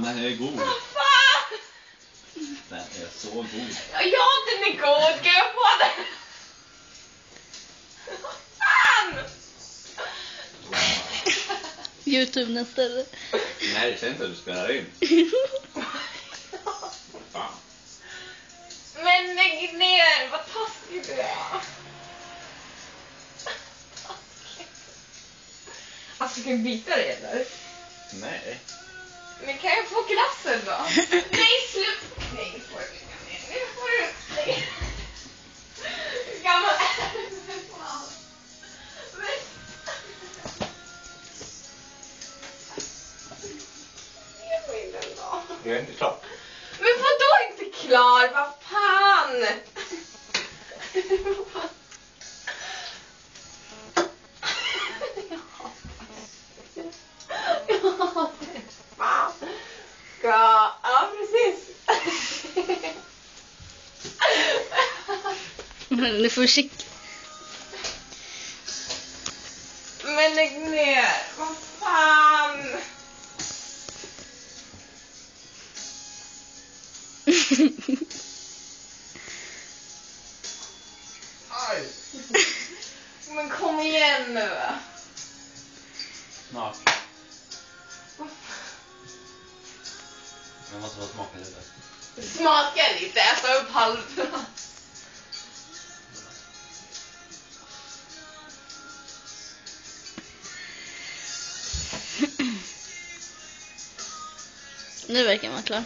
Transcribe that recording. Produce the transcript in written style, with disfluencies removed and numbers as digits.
men den är god. Vad fan? Den är så god. Ja, den är god. Kan jag få den? Vad fan? YouTube nästa. Nej, det känns inte att du spelar in. Fan. Men lägg ner. Vad taskig du är. Alltså, ska vi byta det eller? Nej. Men kan jag få glassen då? Nej, slut! Nej, nu får du lägga ner. Nu får du lägga ner. Hur gammal är du? Fan. Men... Ge mig den då. Jag är inte klar. Men vadå inte klar? Vad fan? Ja, precis. Men du får skick. Men lägg ner. Vad fan? Aj. Men kom igen nu. Snart. Jag måste få smaka lite. Smaka lite, äta upp halvt. Nu verkar man klar.